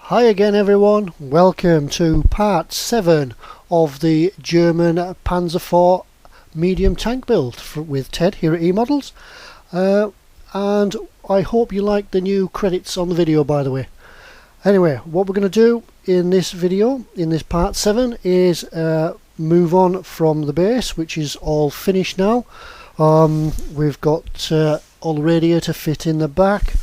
Hi again everyone, welcome to part 7 of the German Panzer IV medium tank build with Ted here at eModels, and I hope you like the new credits on the video, by the way. Anyway, what we're going to do in this video, in this part 7, is move on from the base, which is all finished now. We've got all the radiator fit in the back.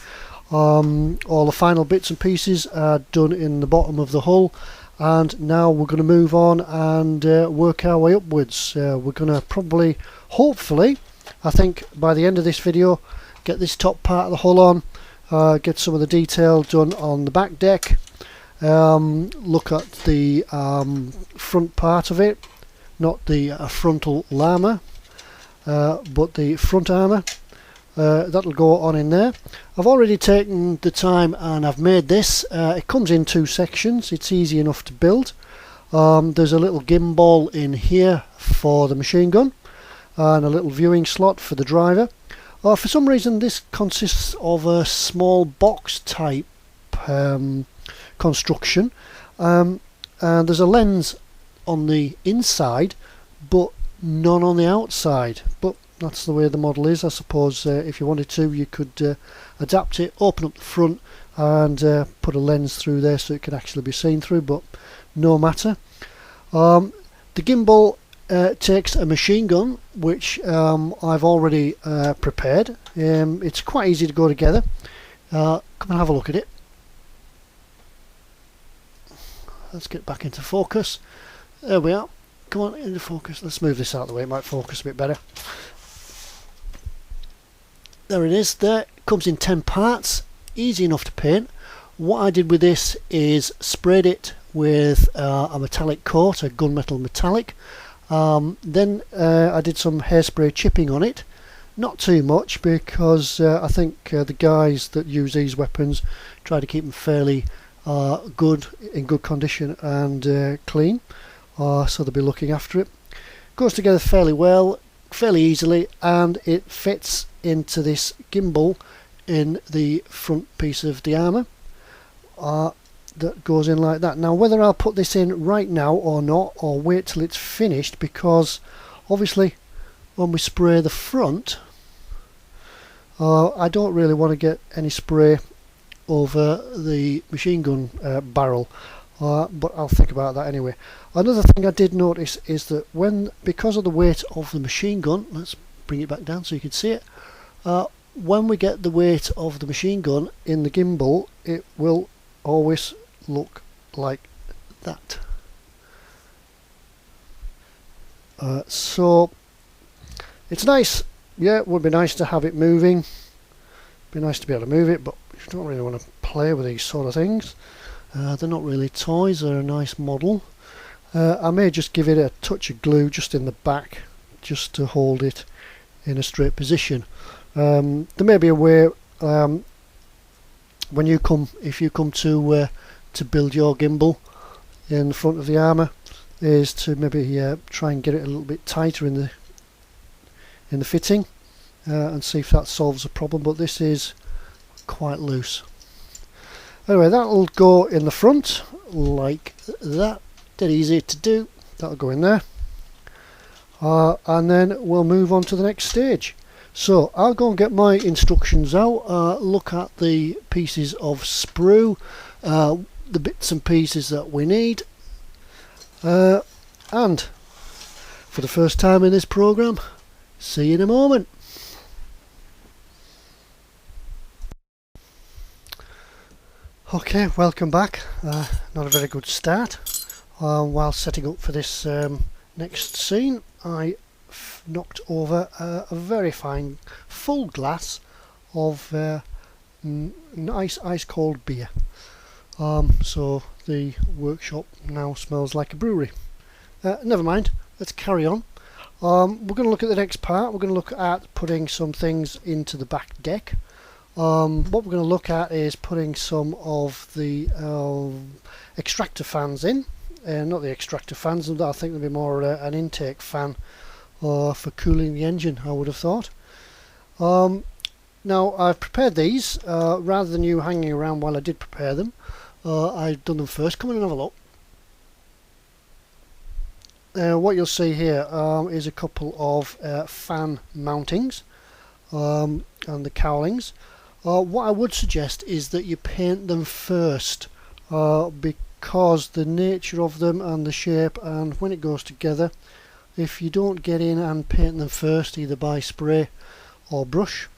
All the final bits and pieces are done in the bottom of the hull, and now we're going to move on and work our way upwards. We're going to probably, hopefully, I think by the end of this video, get this top part of the hull on, get some of the detail done on the back deck, look at the front part of it, not the frontal armour, but the front armour. That'll go on in there. I've already taken the time and I've made this. It comes in 2 sections. It's easy enough to build. There's a little gimbal in here for the machine gun and a little viewing slot for the driver. For some reason this consists of a small box type construction, and there's a lens on the inside but none on the outside, but that's the way the model is. I suppose if you wanted to, you could adapt it, open up the front and put a lens through there so it can actually be seen through, but no matter. The gimbal takes a machine gun, which I've already prepared. It's quite easy to go together. Come and have a look at it. Let's get back into focus. There we are. Come on, into focus. Let's move this out of the way, it might focus a bit better. There it is. There, it comes in 10 parts, easy enough to paint. What I did with this is sprayed it with a metallic coat, a gunmetal metallic. Then I did some hairspray chipping on it, not too much, because I think the guys that use these weapons try to keep them fairly in good condition and clean, so they'll be looking after it. Goes together fairly well, fairly easily, and it fits into this gimbal in the front piece of the armour that goes in like that. Now whether I'll put this in right now or not, or wait till it's finished, because obviously when we spray the front, I don't really want to get any spray over the machine gun barrel, but I'll think about that anyway. Another thing I did notice is that because of the weight of the machine gun, let's bring it back down so you can see it, when we get the weight of the machine gun in the gimbal, it will always look like that. So it's nice. Yeah, it would be nice to have it moving, be nice to be able to move it, but you don't really want to play with these sort of things. They're not really toys, they're a nice model. I may just give it a touch of glue just in the back, just to hold it in a straight position. There may be a way, if you come to build your gimbal in the front of the armour, is to maybe try and get it a little bit tighter in the fitting, and see if that solves the problem, but this is quite loose. Anyway, that'll go in the front like that, dead easy to do. That'll go in there, and then we'll move on to the next stage. So I'll go and get my instructions out, look at the pieces of sprue, the bits and pieces that we need, and for the first time in this program, see you in a moment. Okay, welcome back. Not a very good start. While setting up for this next scene, I knocked over a very fine full glass of nice ice cold beer. So the workshop now smells like a brewery. Never mind, let's carry on. We're going to look at the next part. We're going to look at putting some things into the back deck. What we're going to look at is putting some of the extractor fans in. Not the extractor fans, I think there'll be more an intake fan for cooling the engine, I would have thought. Now I've prepared these rather than you hanging around while I did prepare them. I've done them first. Come in and have a look. What you'll see here is a couple of fan mountings and the cowlings. What I would suggest is that you paint them first, because the nature of them and the shape and when it goes together, if you don't get in and paint them first, either by spray or brush,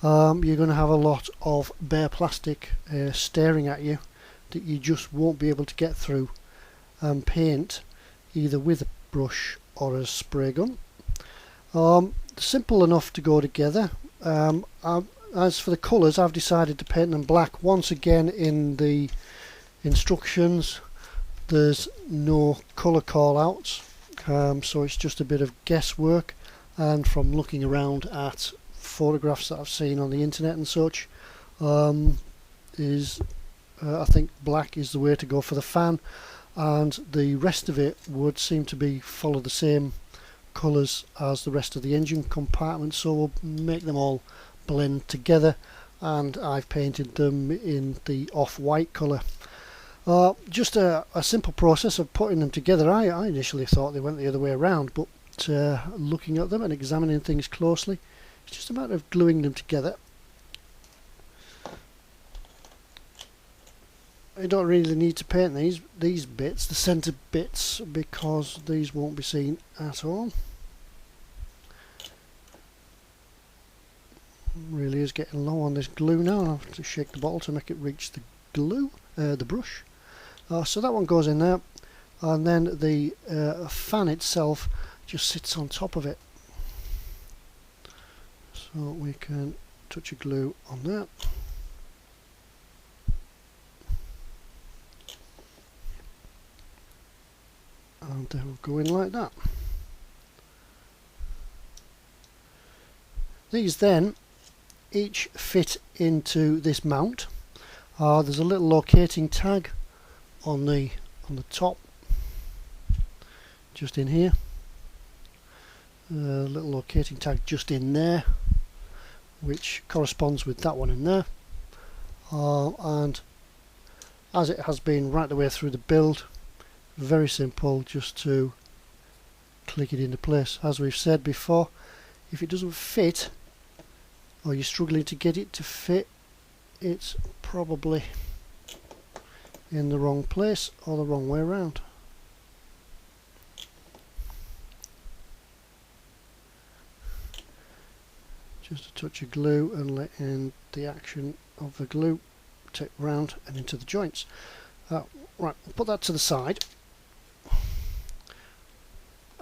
you're going to have a lot of bare plastic staring at you that you just won't be able to get through and paint either with a brush or a spray gun. Simple enough to go together. As for the colours, I've decided to paint them black. Once again, in the instructions there's no colour call outs, so it's just a bit of guesswork, and from looking around at photographs that I've seen on the internet and such, I think black is the way to go for the fan, and the rest of it would seem to be follow the same colours as the rest of the engine compartment, so we'll make them all blend together, and I've painted them in the off-white colour. Just a simple process of putting them together. I initially thought they went the other way around, but looking at them and examining things closely, it's just a matter of gluing them together. I don't really need to paint these bits, the centre bits, because these won't be seen at all. Really is getting low on this glue now. I'll have to shake the bottle to make it reach the glue, the brush. So that one goes in there, and then the fan itself just sits on top of it. So we can touch a glue on that. And they will go in like that. These then each fit into this mount. There's a little locating tag on the top, just in here. Little locating tag just in there, which corresponds with that one in there. And as it has been right the way through the build, very simple just to click it into place. As we've said before, if it doesn't fit, or you're struggling to get it to fit, it's probably in the wrong place or the wrong way around. Just a touch of glue and let in the action of the glue take round and into the joints. Right, we'll put that to the side.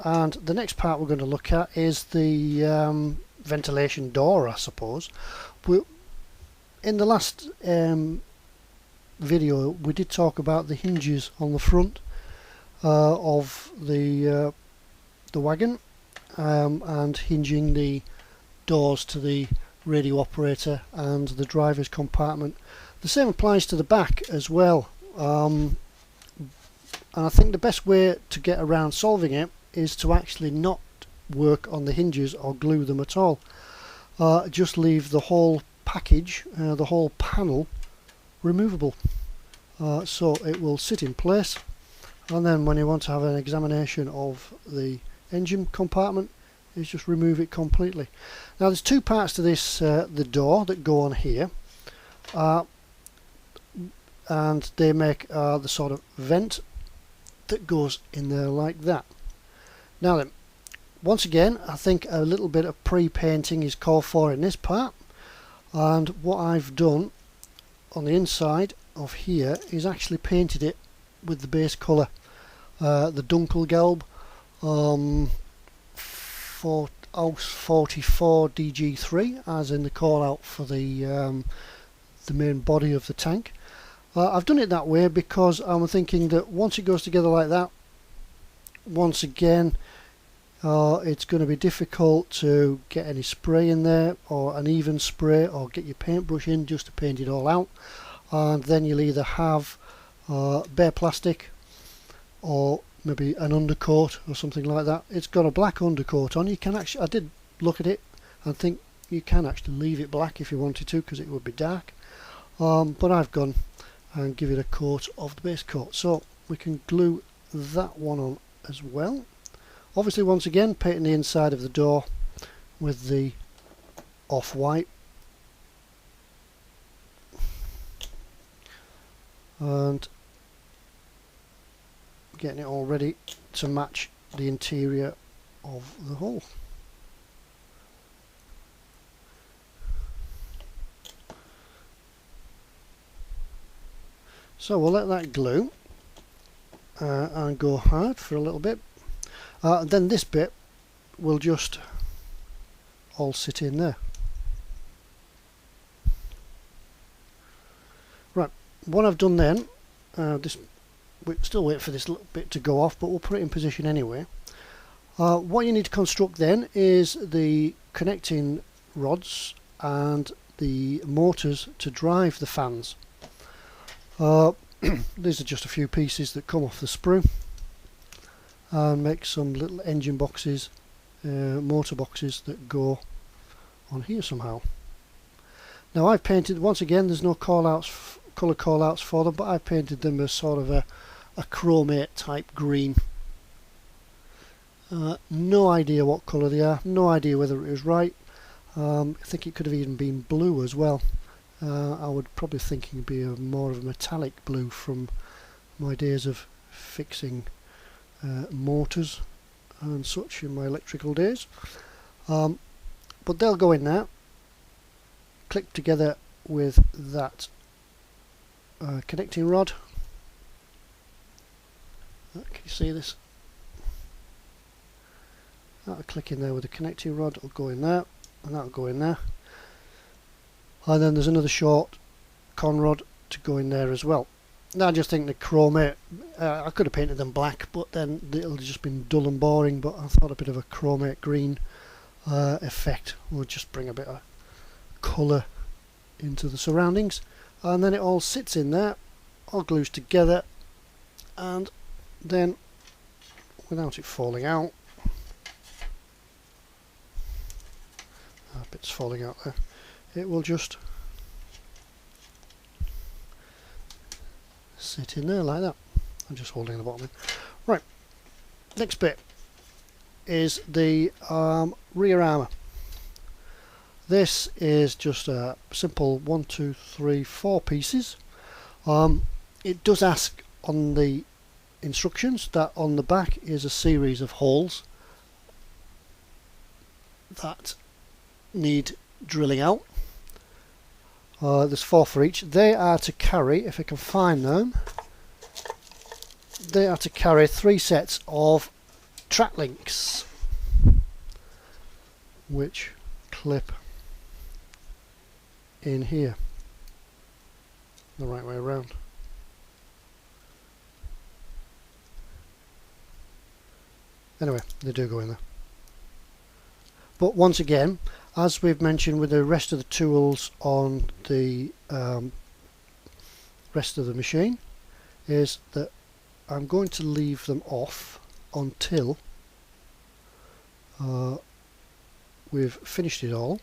And the next part we're going to look at is the ventilation door, I suppose. In the last video we did talk about the hinges on the front of the wagon, and hinging the doors to the radio operator and the driver's compartment. The same applies to the back as well, and I think the best way to get around solving it is to actually not work on the hinges or glue them at all. Just leave the whole package, the whole panel, removable, so it will sit in place, and then when you want to have an examination of the engine compartment, is just remove it completely. Now there's two parts to this, the door that go on here, and they make the sort of vent that goes in there like that. Now then, once again, I think a little bit of pre-painting is called for in this part, and what I've done on the inside of here is actually painted it with the base colour, the Dunkelgelb, for Aus 44 DG3, as in the call out for the main body of the tank. I've done it that way because I'm thinking that once it goes together like that, once again, it's going to be difficult to get any spray in there, or an even spray, or get your paintbrush in just to paint it all out, and then you'll either have bare plastic or maybe an undercoat or something like that. It's got a black undercoat on. You can actually, I did look at it and think you can actually leave it black if you wanted to, because it would be dark, but I've gone and give it a coat of the base coat. So we can glue that one on as well. Obviously, once again, painting the inside of the door with the off-white, and getting it all ready to match the interior of the hull. So we'll let that glue and go hard for a little bit. Then this bit will just all sit in there. Right, what I've done then, we're still waiting for this little bit to go off, but we'll put it in position anyway. What you need to construct then is the connecting rods and the motors to drive the fans. These are just a few pieces that come off the sprue and make some little engine boxes, motor boxes that go on here somehow. Now I've painted, once again there's no colour call outs for them, but I painted them as sort of a chromate type green. No idea what colour they are, no idea whether it was right. I think it could have even been blue as well. I would probably think it would be more of a metallic blue from my days of fixing motors and such in my electrical days. But they'll go in there, click together with that connecting rod. Can you see this? That'll click in there with the connecting rod, it'll go in there, and that'll go in there. And then there's another short con rod to go in there as well. Now I just think the chromate, I could have painted them black, but then it'll just been dull and boring, but I thought a bit of a chromate green effect would just bring a bit of colour into the surroundings. And then it all sits in there, all glues together, and then without it falling out, a bit's falling out there, it will just sit in there like that. I'm just holding the bottom in. Right, next bit is the rear armour. This is just a simple 1, 2, 3, 4 pieces. It does ask on the instructions that on the back is a series of holes that need drilling out. There's 4 for each. They are to carry, if I can find them, they are to carry 3 sets of track links, which clip in here the right way around. Anyway, they do go in there. But once again, as we've mentioned with the rest of the tools on the rest of the machine, is that I'm going to leave them off until we've finished it all,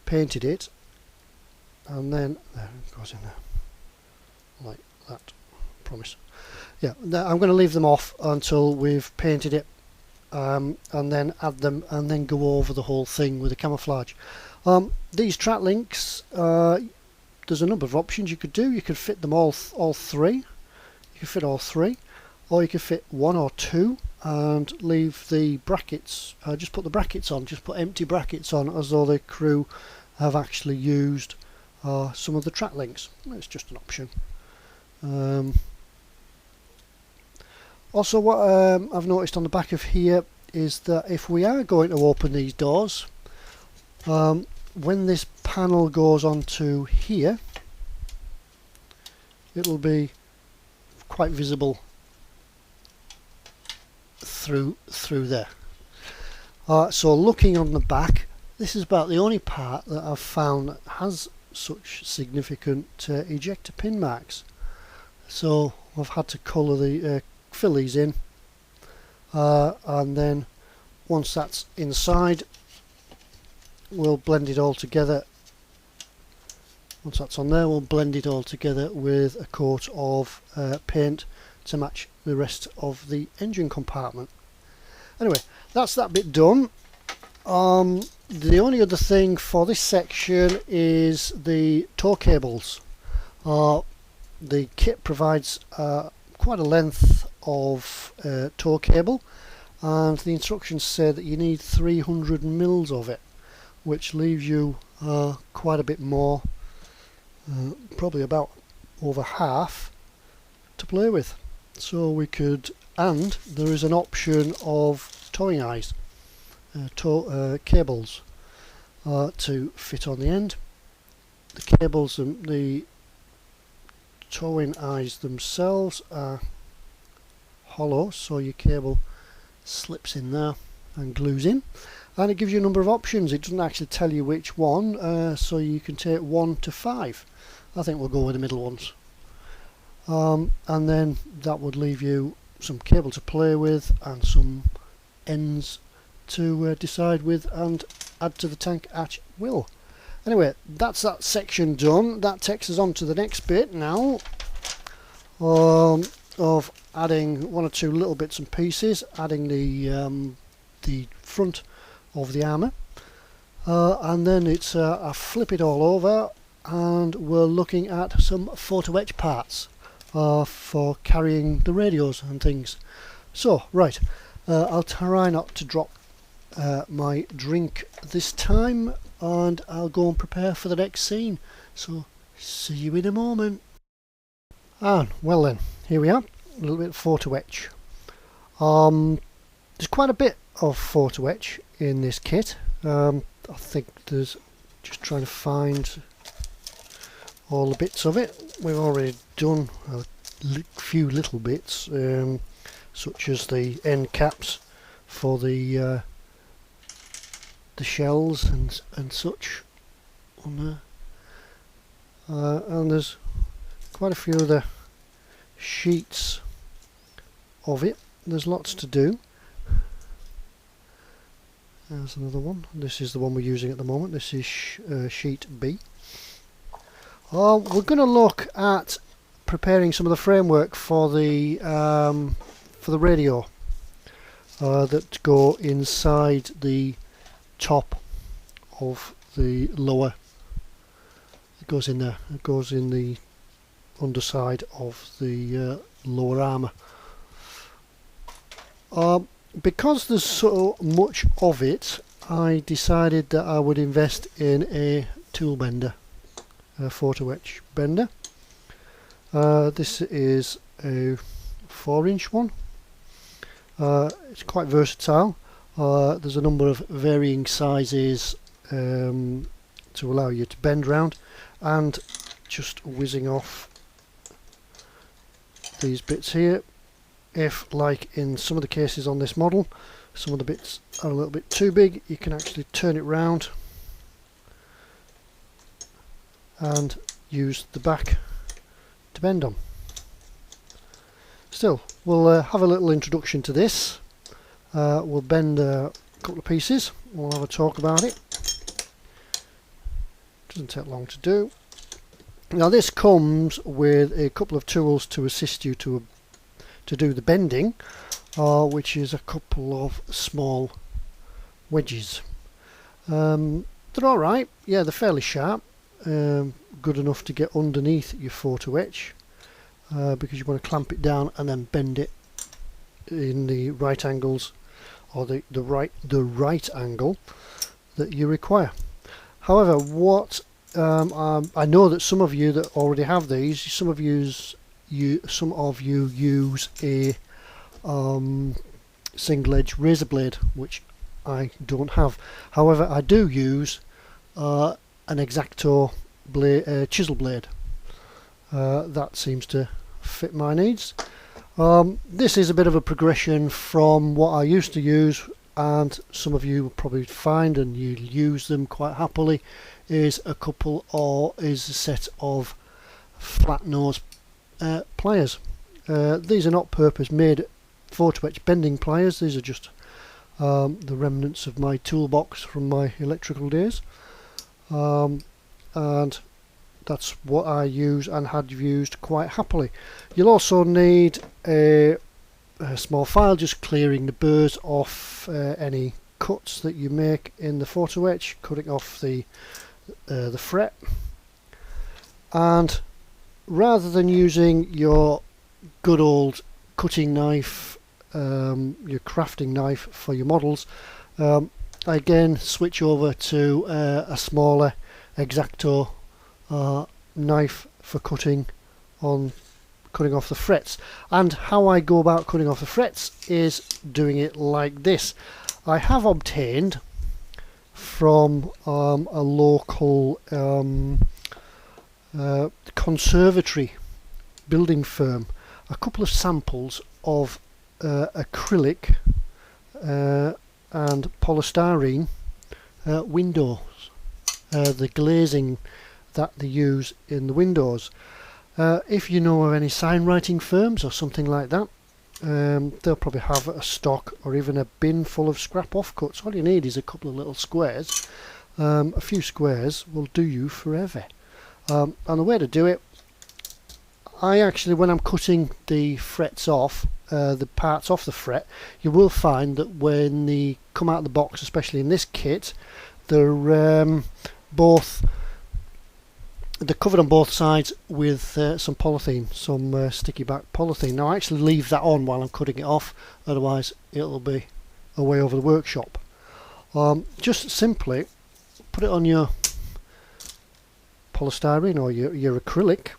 painted it, and then there it goes in there like that, promise. Yeah, I'm going to leave them off until we've painted it, and then add them and then go over the whole thing with the camouflage. These track links, there's a number of options you could do. You could fit them all 3. You could fit all 3, or you could fit 1 or 2 and leave the brackets, just put the brackets on, just put empty brackets on as though the crew have actually used some of the track links. It's just an option. Also, what I've noticed on the back of here is that if we are going to open these doors, when this panel goes onto here, it'll be quite visible through there. So looking on the back, this is about the only part that I've found that has such significant ejector pin marks. So I've had to colour the fill these in, and then once that's inside, we'll blend it all together Once that's on there, we'll blend it all together with a coat of paint to match the rest of the engine compartment. Anyway, that's that bit done. The only other thing for this section is the tow cables. The kit provides quite a length of tow cable, and the instructions say that you need 300 mils of it, which leaves you quite a bit more, probably about over half to play with. So we could, and there is an option of towing eyes, cables to fit on the end. The cables and the towing eyes themselves are hollow, so your cable slips in there and glues in, and it gives you a number of options. It doesn't actually tell you which one, so you can take 1 to 5. I think we'll go with the middle ones, and then that would leave you some cable to play with and some ends to decide with and add to the tank at will. Anyway, that's that section done. That takes us on to the next bit now, of adding one or two little bits and pieces, adding the front of the armour, and then it's I flip it all over and we're looking at some photo etch parts for carrying the radios and things. So right, I'll try not to drop my drink this time, and I'll go and prepare for the next scene, so see you in a moment. And well then, here we are, a little bit of photo etch. There's quite a bit of photo etch in this kit. I think there's, just trying to find all the bits of it. We've already done a few little bits, such as the end caps for the shells and such on there, and there's quite a few of the sheets of it. There's lots to do. There's another one. This is the one we're using at the moment. This is sheet B. We're going to look at preparing some of the framework for the radio that go inside the top of the lower. It goes in there. It goes in the underside of the lower armour. Because there's so much of it, I decided that I would invest in a tool bender, a photo etch bender. This is a 4-inch one. It's quite versatile. There's a number of varying sizes to allow you to bend round, and just whizzing off these bits here. If, like in some of the cases on this model, some of the bits are a little bit too big, you can actually turn it round and use the back to bend on. Still, we'll have a little introduction to this. We'll bend a couple of pieces, we'll have a talk about it. Doesn't take long to do. Now this comes with a couple of tools to assist you to do the bending, which is a couple of small wedges. They're alright, yeah, they're fairly sharp, good enough to get underneath your photo etch, because you want to clamp it down and then bend it in the right angles, or the right angle that you require. However, what I know that some of you that already have these, some of you use a single edge razor blade, which I don't have. However, I do use an X-Acto blade, chisel blade. That seems to fit my needs. This is a bit of a progression from what I used to use, and some of you will probably find, and you use them quite happily, is a set of flat nose pliers. These are not purpose made photo etch bending pliers. These are just the remnants of my toolbox from my electrical days, and that's what I use and had used quite happily. You'll also need a small file just clearing the burrs off any cuts that you make in the photo etch, cutting off the fret. And rather than using your good old cutting knife, your crafting knife for your models, I again switch over to a smaller X-Acto knife for cutting off the frets. And how I go about cutting off the frets is doing it like this. I have obtained from a local conservatory building firm a couple of samples of acrylic and polystyrene windows, the glazing that they use in the windows. If you know of any sign writing firms or something like that, they'll probably have a stock or even a bin full of scrap offcuts. All you need is a couple of little squares. A few squares will do you forever. And the way to do it, I actually, when I'm cutting the frets off, the parts off the fret, you will find that when they come out of the box, especially in this kit, they're covered on both sides with some polythene, some sticky back polythene. Now I actually leave that on while I'm cutting it off, otherwise it'll be away over the workshop. Just simply put it on your polystyrene or your acrylic,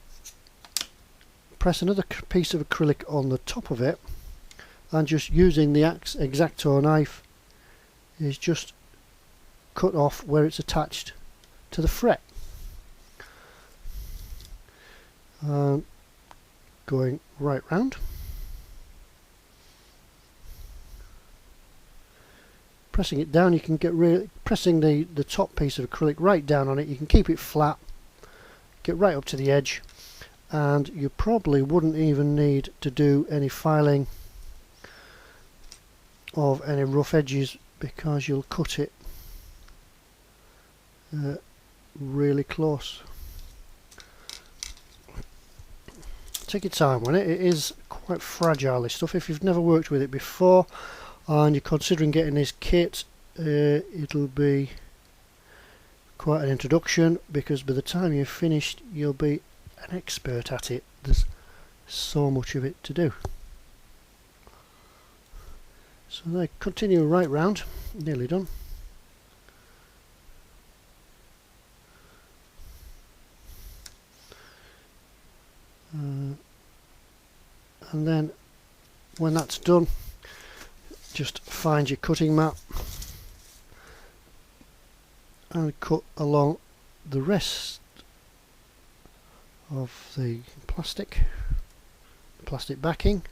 press another piece of acrylic on the top of it, and just using the X-Acto knife is just cut off where it's attached to the fret. Going right round, pressing it down, you can get pressing the top piece of acrylic right down on it, you can keep it flat, get right up to the edge, and you probably wouldn't even need to do any filing of any rough edges because you'll cut it really close. Take your time with it. It is quite fragile, this stuff. If you've never worked with it before and you're considering getting this kit, it'll be quite an introduction, because by the time you're finished you'll be an expert at it. There's so much of it to do. So they continue right round, nearly done. And then when that's done, just find your cutting mat and cut along the rest of the plastic backing.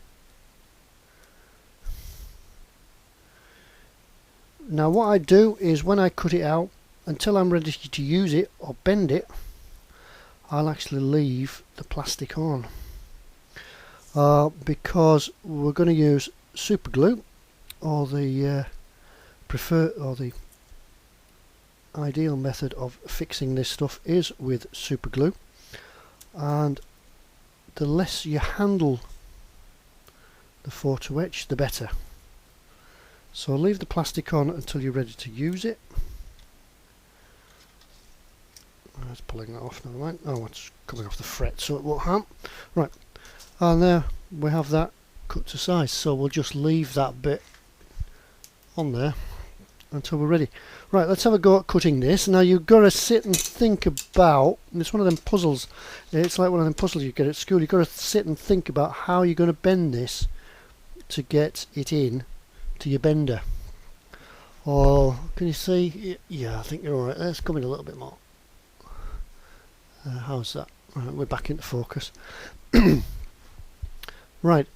Now what I do is, when I cut it out, until I'm ready to use it or bend it, I'll actually leave the plastic on, because we're going to use super glue, or the the ideal method of fixing this stuff is with super glue, and the less you handle the photo etch, the better. So leave the plastic on until you're ready to use it. I was pulling that off, never mind. Oh, it's coming off the fret, so it won't harm. Right, and there we have that cut to size, so we'll just leave that bit on there until we're ready. Right, let's have a go at cutting this. Now you've got to sit and think about, it's one of them puzzles, it's like one of them puzzles you get at school. You've got to sit and think about how you're going to bend this to get it in to your bender. Oh, can you see? Yeah, I think you're alright. Let's come in a little bit more. How's that? Right, we're back into focus. Right,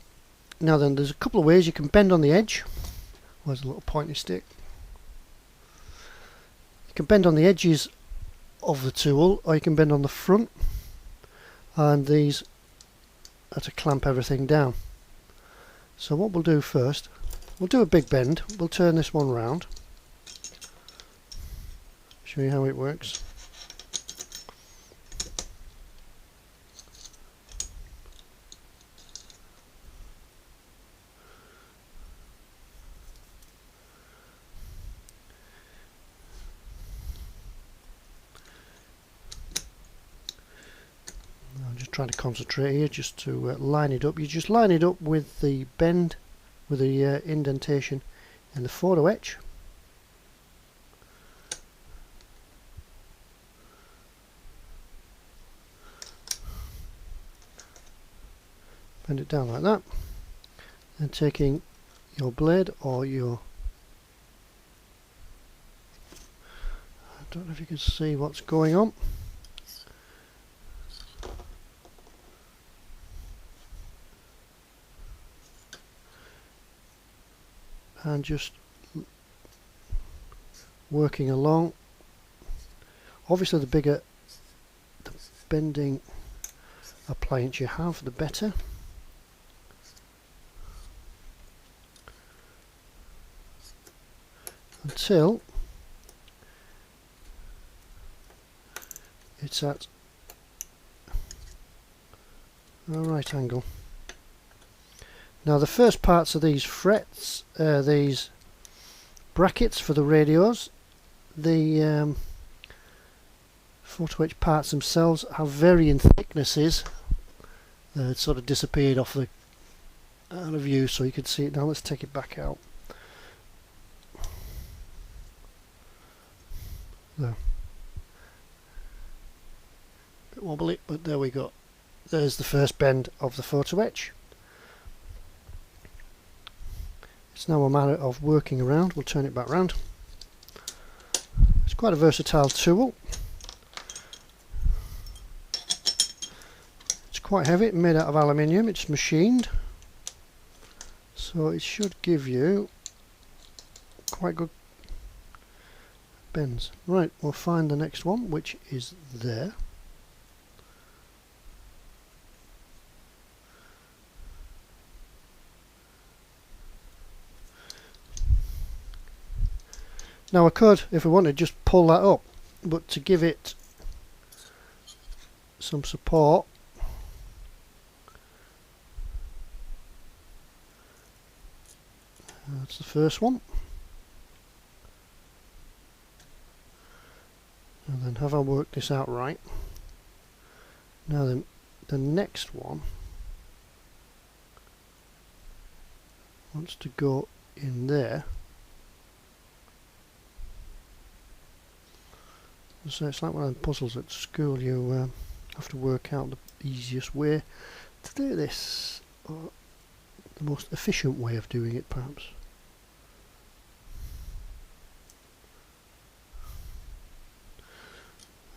now then, there's a couple of ways you can bend on the edge. Where's a little pointy stick? You can bend on the edges of the tool, or you can bend on the front, and these are to clamp everything down. So what we'll do first, we'll do a big bend. We'll turn this one round, show you how it works. just trying to concentrate here just to line it up. You just line it up with the bend, with the indentation in the photo etch. Bend it down like that, and taking your blade or your, I don't know if you can see what's going on. And just working along. Obviously the bigger the bending appliance you have, the better. Until it's at a right angle. Now the first parts of these frets, these brackets for the radios, the photo etch parts themselves have varying thicknesses. It's sort of disappeared off the out of view, so you can see it now. Let's take it back out. There. Bit wobbly, but there we go. There's the first bend of the photo etch. It's now a matter of working around. We'll turn it back round. It's quite a versatile tool. It's quite heavy, made out of aluminium. It's machined, so it should give you quite good bends. Right, we'll find the next one, which is there. Now I could, if I wanted, just pull that up, but to give it some support, that's the first one. And then have I worked this out right? Now then, the next one wants to go in there. So it's like one of the puzzles at school. You have to work out the easiest way to do this, or the most efficient way of doing it, perhaps.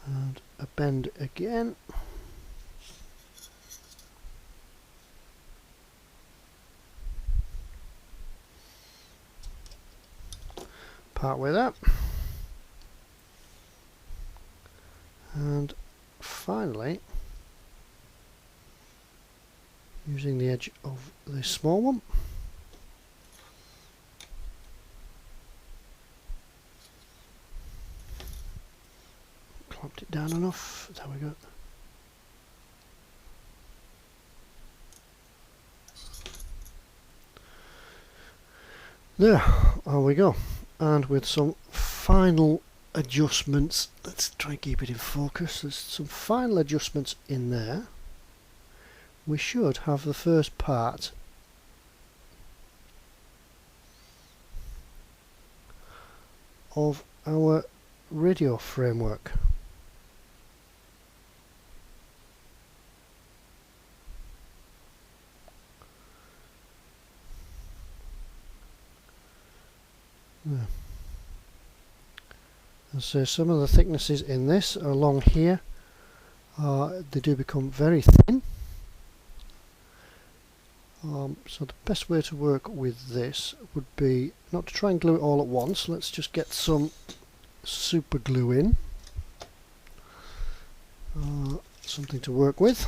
And a bend again. Part way there. And finally, using the edge of the small one, clamped it down enough. There we go. There we go. And with some final adjustments, let's try and keep it in focus. There's some final adjustments in there. We should have the first part of our radio framework. There. And so some of the thicknesses in this are along here. They do become very thin. So the best way to work with this would be not to try and glue it all at once. Let's just get some super glue in. Something to work with.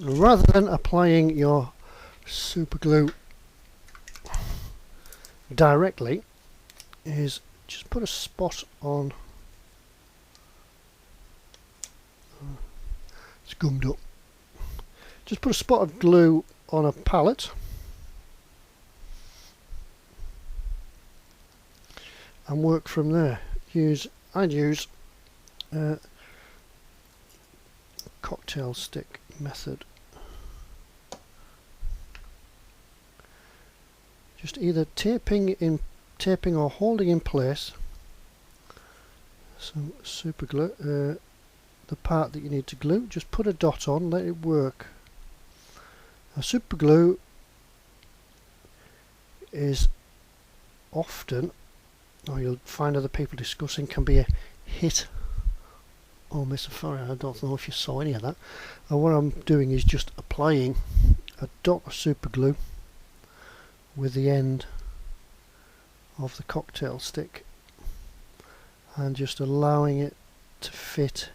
Rather than applying your super glue directly, is just put a spot on. It's gummed up. Just put a spot of glue on a palette, and work from there. I'd use cocktail stick method. Just either taping or holding in place some super glue, the part that you need to glue. Just put a dot on, let it work. Now, super glue is often, or you'll find other people discussing, can be a hit or miss. Sorry, I don't know if you saw any of that. What I'm doing is just applying a dot of super glue with the end of the cocktail stick and just allowing it to fit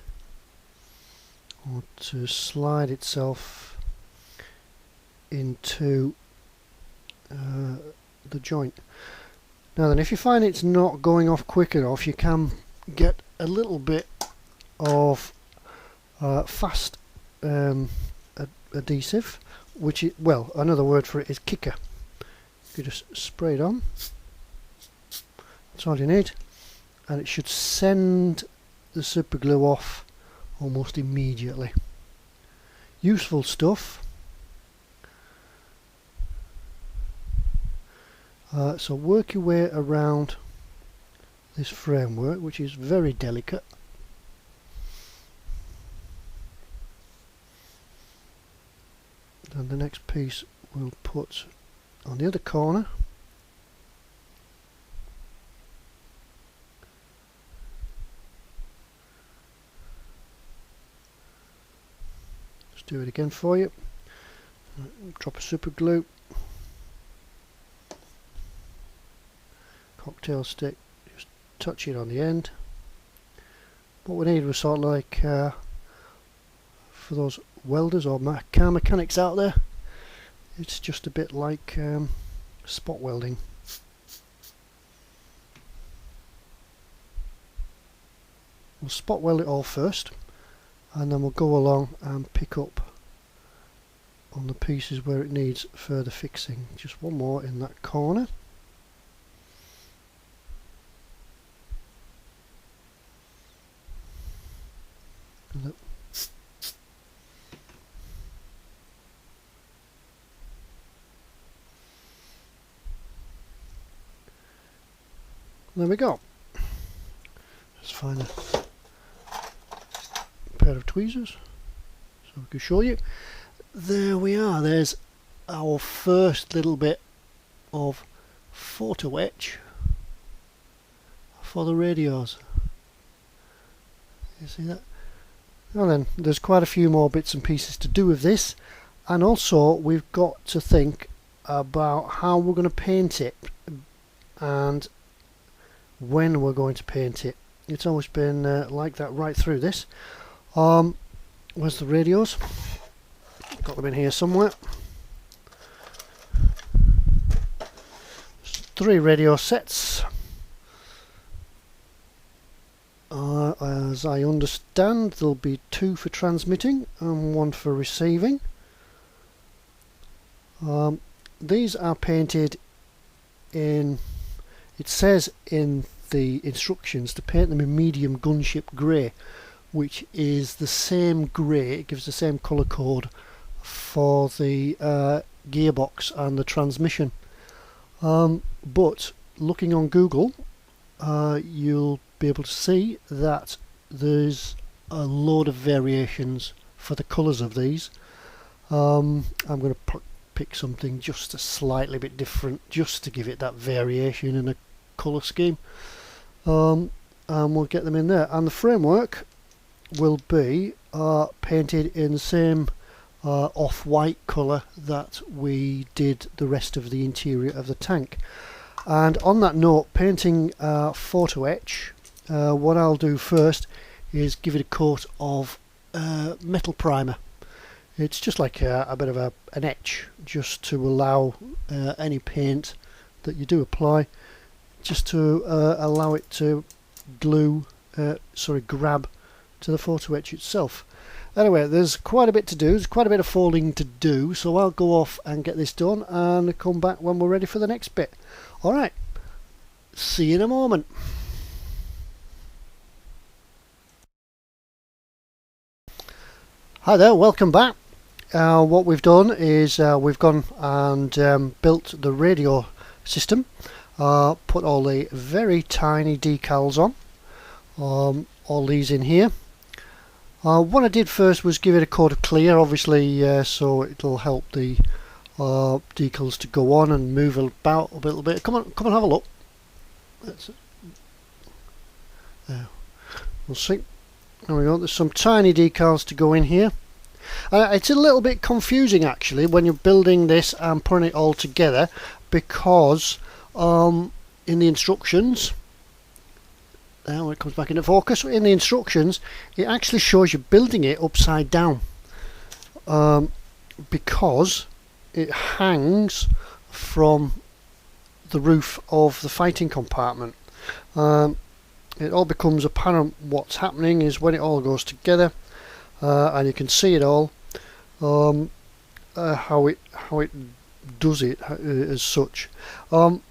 or to slide itself into the joint. Now then, if you find it's not going off quick enough, you can get a little bit of fast adhesive, which is, well, another word for it is kicker. You just spray it on, that's all you need, and it should send the super glue off almost immediately. Useful stuff. So work your way around this framework, which is very delicate. And the next piece we'll put on the other corner. Just do it again for you. Drop a super glue. Cocktail stick, just touch it on the end. What we need was sort of like for those welders or car mechanics out there, it's just a bit like spot welding. We'll spot weld it all first, and then we'll go along and pick up on the pieces where it needs further fixing. Just one more in that corner. There we go. Let's find a pair of tweezers so we can show you. There we are. There's our first little bit of photo etch for the radios. You see that? Well then, there's quite a few more bits and pieces to do with this, and also we've got to think about how we're going to paint it and when we're going to paint it. It's always been like that right through this. Where's the radios? Got them in here somewhere. There's 3 radio sets. As I understand, there'll be 2 for transmitting and 1 for receiving. These are painted in, it says in the instructions to paint them in medium gunship grey, which is the same grey, it gives the same colour code for the gearbox and the transmission. But looking on Google, you'll be able to see that there's a load of variations for the colours of these. I'm going to pick something just a slightly bit different, just to give it that variation in a colour scheme, and we'll get them in there. And the framework will be painted in the same off-white colour that we did the rest of the interior of the tank. And on that note, painting photo etch, what I'll do first is give it a coat of metal primer. It's just like a bit of an etch, just to allow any paint that you do apply, just to allow it to grab to the photo etch itself. Anyway, there's quite a bit to do, there's quite a bit of folding to do, so I'll go off and get this done and come back when we're ready for the next bit. Alright, See you in a moment. Hi there, welcome back. What we've done is we've gone and built the radio system, put all the very tiny decals on, all these in here. What I did first was give it a coat of clear, obviously, so it'll help the decals to go on and move about a little bit. Come on, have a look. We'll see. There we go. There's some tiny decals to go in here. It's a little bit confusing actually when you're building this and putting it all together, because in the instructions, when it comes back into focus, in the instructions it actually shows you building it upside down, because it hangs from the roof of the fighting compartment. It all becomes apparent what's happening is when it all goes together, and you can see it all, how it does it as such. But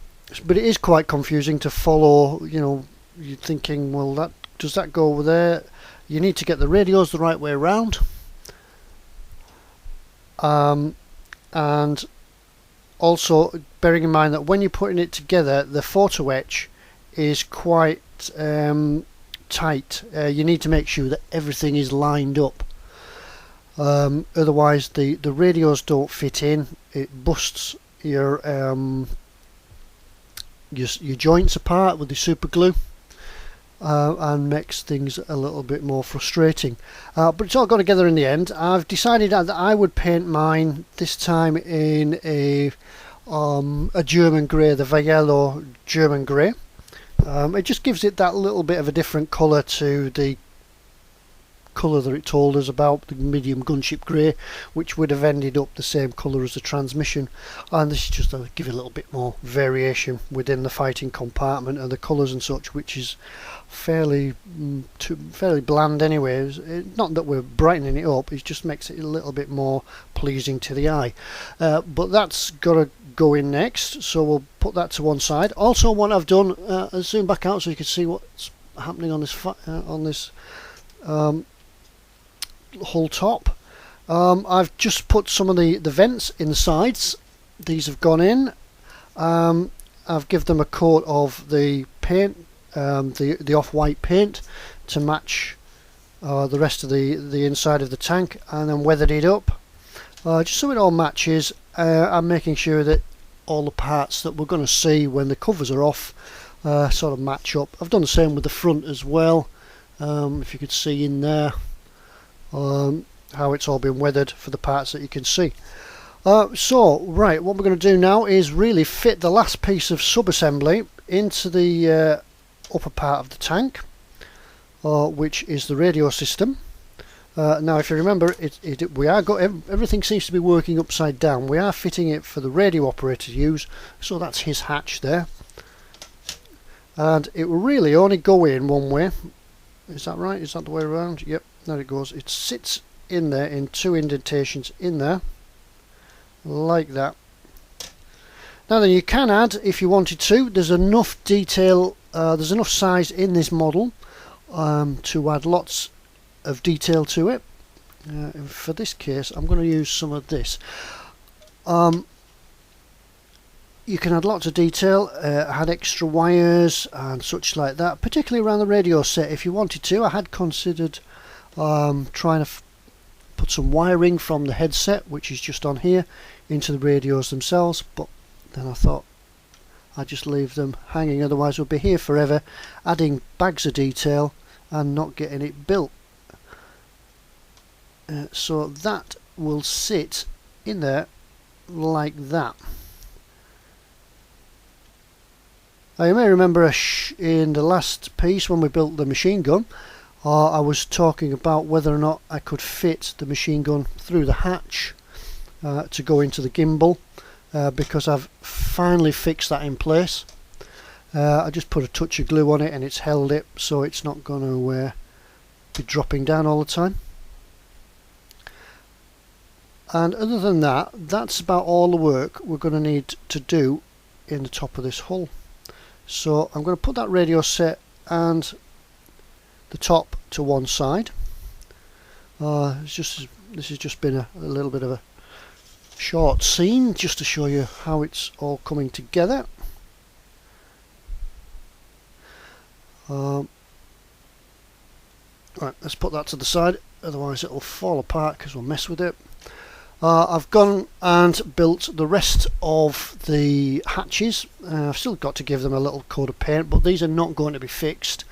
it is quite confusing to follow. You know, you're thinking, well, does that go over there? You need to get the radios the right way around, and also bearing in mind that when you're putting it together, the photo etch is quite tight. You need to make sure that everything is lined up, otherwise the radios don't fit in. It busts your joints apart with the super glue, and makes things a little bit more frustrating, but it's all got together in the end. I've decided that I would paint mine this time in a German grey, the Vaiello German grey. It just gives it that little bit of a different colour to the colour that it told us about, the medium gunship grey, which would have ended up the same colour as the transmission. And this is just to give it a little bit more variation within the fighting compartment and the colours and such, which is fairly bland anyway. Not that we're brightening it up, it just makes it a little bit more pleasing to the eye. But that's got to go in next, so we'll put that to one side. Also, what I've done, I'll zoom back out so you can see what's happening on this whole top. I've just put some of the vents in the sides. These have gone in. I've given them a coat of the paint, the off-white paint, to match the rest of the inside of the tank, and then weathered it up, just so it all matches. I'm making sure that all the parts that we're going to see when the covers are off sort of match up. I've done the same with the front as well. If you could see in there how it's all been weathered for the parts that you can see. So right, what we're going to do now is really fit the last piece of sub-assembly into the upper part of the tank, which is the radio system. Now, if you remember, everything seems to be working upside down. We are fitting it for the radio operator to use, so that's his hatch there. And it will really only go in one way. Is that right? Is that the way around? Yep, there it goes. It sits in there in two indentations in there, like that. Now then, you can add, if you wanted to, there's enough detail, there's enough size in this model to add lots of detail to it. For this case, I'm going to use some of this. You can add lots of detail, add extra wires and such like that, particularly around the radio set if you wanted to. I had considered trying to put some wiring from the headset, which is just on here, into the radios themselves, but then I thought I'd just leave them hanging, otherwise we'll be here forever adding bags of detail and not getting it built. So that will sit in there like that. Now, you may remember in the last piece when we built the machine gun, I was talking about whether or not I could fit the machine gun through the hatch to go into the gimbal, because I've finally fixed that in place. I just put a touch of glue on it and it's held it, so it's not going to be dropping down all the time. And other than that, that's about all the work we're going to need to do in the top of this hull. So I'm going to put that radio set and the top to one side. This has just been a little bit of a short scene just to show you how it's all coming together. Right, let's put that to the side, otherwise it'll fall apart because we'll mess with it. I've gone and built the rest of the hatches. I've still got to give them a little coat of paint, but these are not going to be fixed.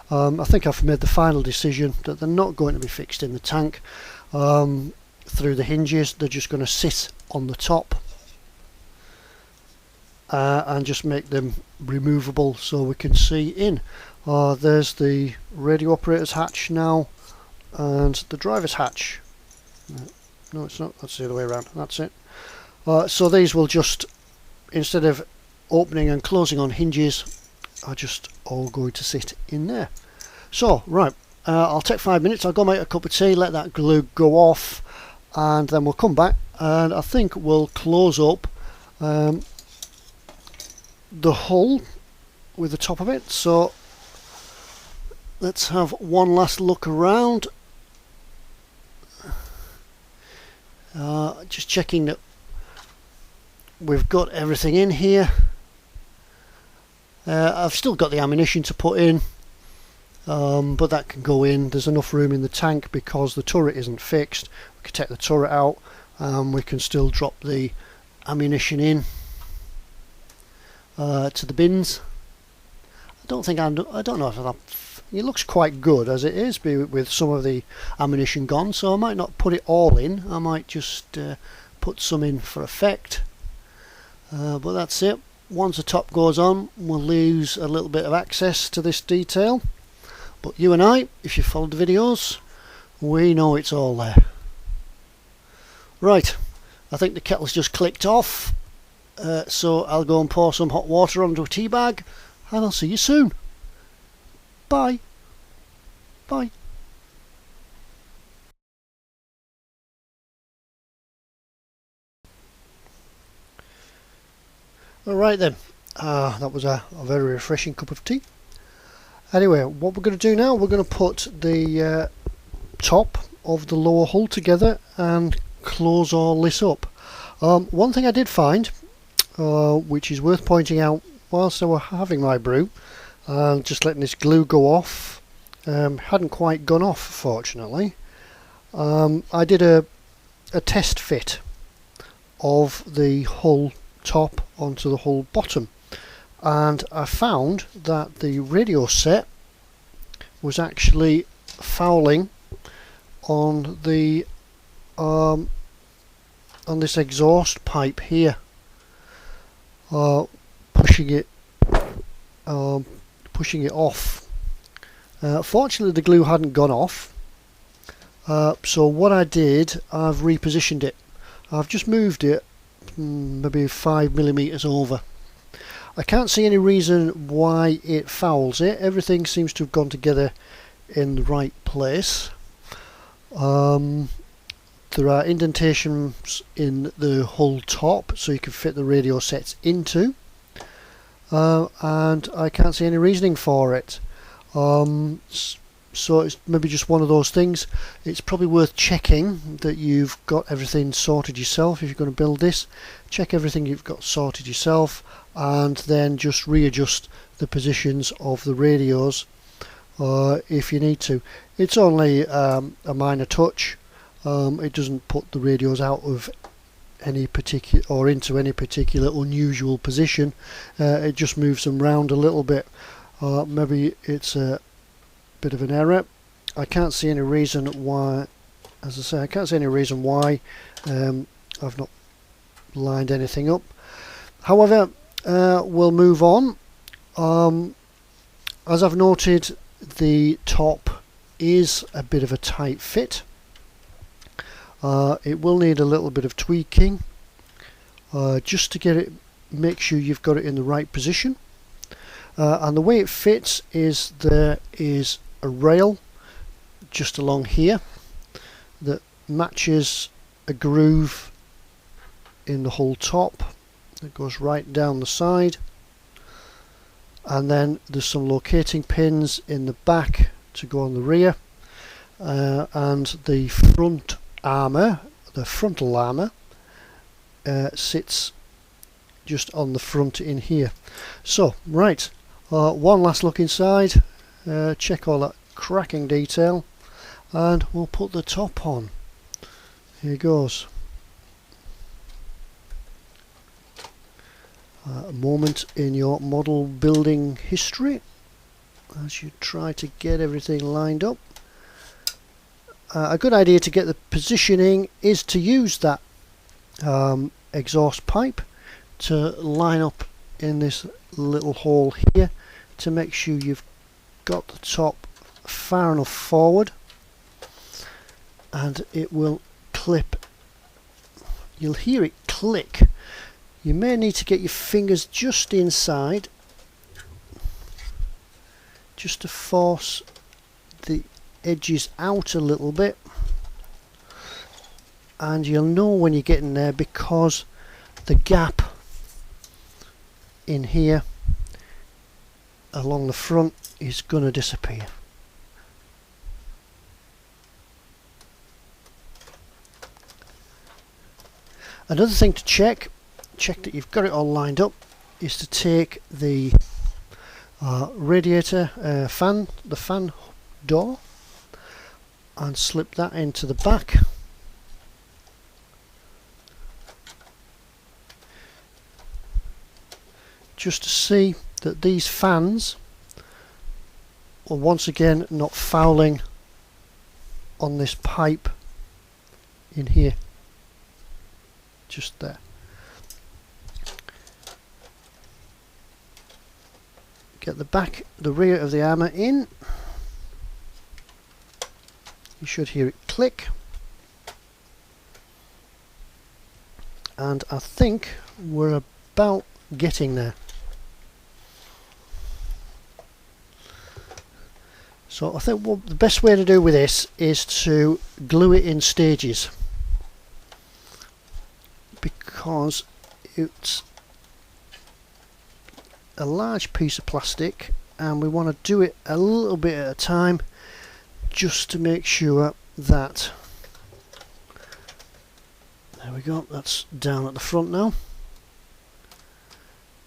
I think I've made the final decision that they're not going to be fixed in the tank through the hinges. They're just going to sit on the top and just make them removable so we can see in. There's the radio operator's hatch now and the driver's hatch. No, it's not. That's the other way around. That's it. So these will just, instead of opening and closing on hinges, are just all going to sit in there. So, right, I'll take 5 minutes. I'll go make a cup of tea, let that glue go off, and then we'll come back, and I think we'll close up the hull with the top of it. So let's have one last look around. Just checking that we've got everything in here. I've still got the ammunition to put in, but that can go in. There's enough room in the tank because the turret isn't fixed. We can take the turret out and we can still drop the ammunition in to the bins. I don't know if that, it looks quite good as it is with some of the ammunition gone, so I might not put it all in. I might just put some in for effect, but that's it. Once the top goes on, we'll lose a little bit of access to this detail, but you and I, if you followed the videos, we know it's all there. Right, I think the kettle's just clicked off, so I'll go and pour some hot water onto a tea bag, and I'll see you soon. Bye. Bye. Alright then, that was a very refreshing cup of tea. Anyway, what we're going to do now, we're going to put the top of the lower hull together and close all this up. One thing I did find, which is worth pointing out whilst I was having my brew, and just letting this glue go off, hadn't quite gone off fortunately. I did a test fit of the hull top onto the hull bottom, and I found that the radio set was actually fouling on the on this exhaust pipe here, pushing it off. Fortunately the glue hadn't gone off, so what I did, I've repositioned it. I've just moved it maybe 5mm over. I can't see any reason why it fouls it. Everything seems to have gone together in the right place. There are indentations in the hull top so you can fit the radio sets into, and I can't see any reasoning for it. So it's maybe just one of those things. It's probably worth checking that you've got everything sorted yourself. If you're going to build this, check everything you've got sorted yourself, and then just readjust the positions of the radios if you need to. It's only a minor touch. It doesn't put the radios out of any particular or into any particular unusual position. It just moves them round a little bit. Maybe it's a bit of an error. I can't see any reason why, as I say, I can't see any reason why I've not lined anything up. However, we'll move on. As I've noted, the top is a bit of a tight fit. It will need a little bit of tweaking just to get it, make sure you've got it in the right position. And the way it fits is there is a rail just along here that matches a groove in the whole top that goes right down the side, and then there's some locating pins in the back to go on the rear, and the front armour, the frontal armour, sits just on the front in here. So right, one last look inside, check all that cracking detail, and we'll put the top on. Here goes. A moment in your model building history as you try to get everything lined up. A good idea to get the positioning is to use that exhaust pipe to line up in this little hole here to make sure you've got the top far enough forward, and it will clip. You'll hear it click. You may need to get your fingers just inside just to force the edges out a little bit, and you'll know when you're getting there because the gap in here along the front is going to disappear. Another thing to check that you've got it all lined up is to take the radiator fan, the fan door, and slip that into the back. Just to see that these fans are once again not fouling on this pipe in here. Just there. Get the rear of the armour in. You should hear it click. And I think we're about getting there. So I think the best way to do with this is to glue it in stages, because it's a large piece of plastic and we want to do it a little bit at a time just to make sure that, there we go, that's down at the front now.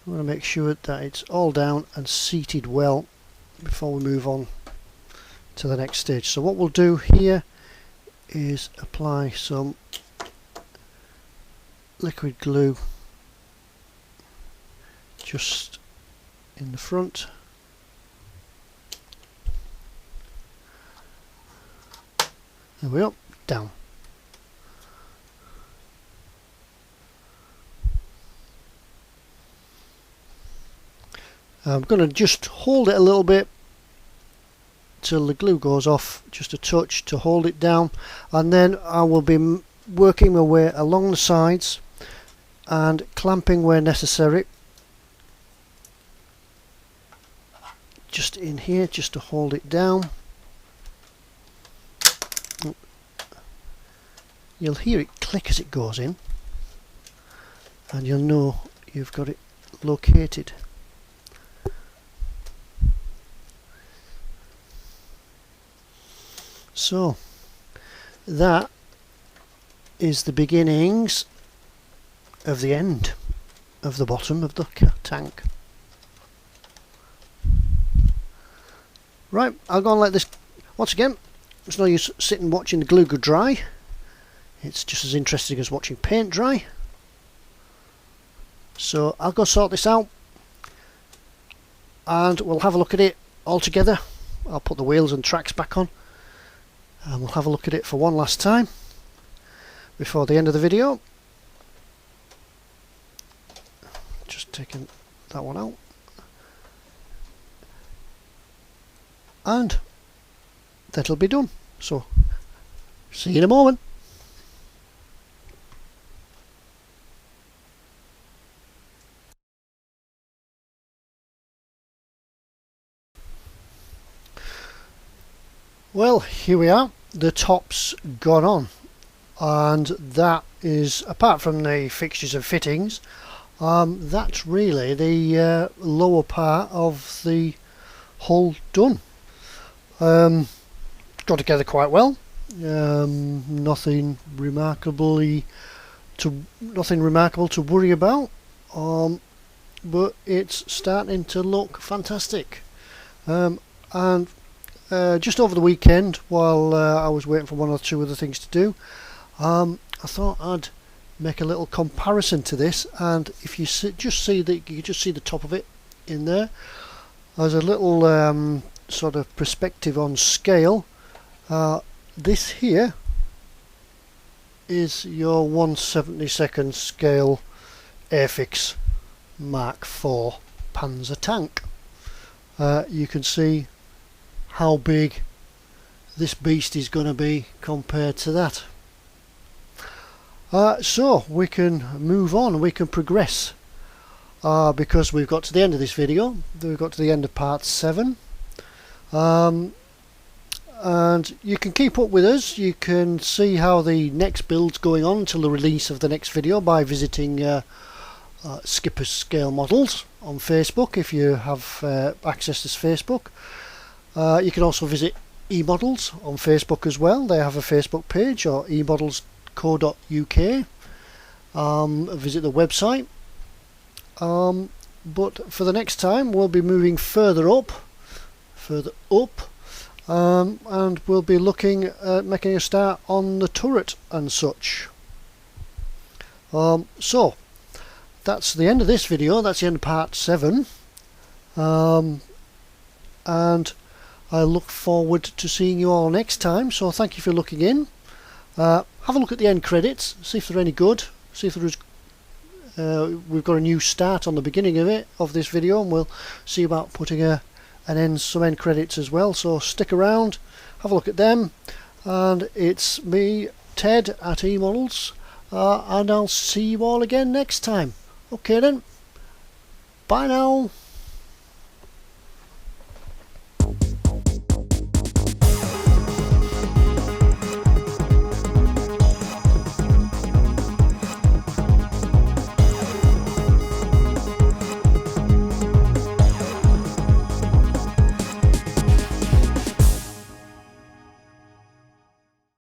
We want to make sure that it's all down and seated well before we move on to the next stage. So what we'll do here is apply some liquid glue just in the front. There we go, down. I'm going to just hold it a little bit till the glue goes off, just a touch to hold it down, and then I will be working my way along the sides and clamping where necessary, just in here, just to hold it down. You'll hear it click as it goes in, and you'll know you've got it located. So that is the beginnings of the end of the bottom of the tank. Right, I'll go and let this, once again, there's no use sitting watching the glue dry. It's just as interesting as watching paint dry. So I'll go sort this out and we'll have a look at it all together. I'll put the wheels and tracks back on and we'll have a look at it for one last time before the end of the video. Just taking that one out, and that'll be done. So see you in a moment. Well, here we are, the top's gone on, and that is, apart from the fixtures and fittings, that's really the lower part of the hull done. Got together quite well. Nothing remarkable to worry about, but it's starting to look fantastic. And just over the weekend, while I was waiting for one or two other things to do, I thought I'd make a little comparison to this. And if you just see the top of it in there, there's a little sort of perspective on scale. This here is your 1/72nd scale Airfix Mark IV Panzer tank. You can see how big this beast is going to be compared to that. So we can move on, we can progress, because we've got to the end of this video. We've got to the end of part 7. And you can keep up with us. You can see how the next build's going on until the release of the next video by visiting Skipper's Scale Models on Facebook if you have access to Facebook. You can also visit eModels on Facebook as well. They have a Facebook page, or emodels.co.uk. Visit the website. But for the next time we'll be moving further up, and we'll be looking at making a start on the turret and such. So that's the end of this video. That's the end of part 7, and I look forward to seeing you all next time. So thank you for looking in. Have a look at the end credits, see if they're any good, see if there is we've got a new start on the beginning of this video, and we'll see about putting some end credits as well. So stick around, have a look at them, and it's me, Ted at eModels, and I'll see you all again next time. Okay then, bye now.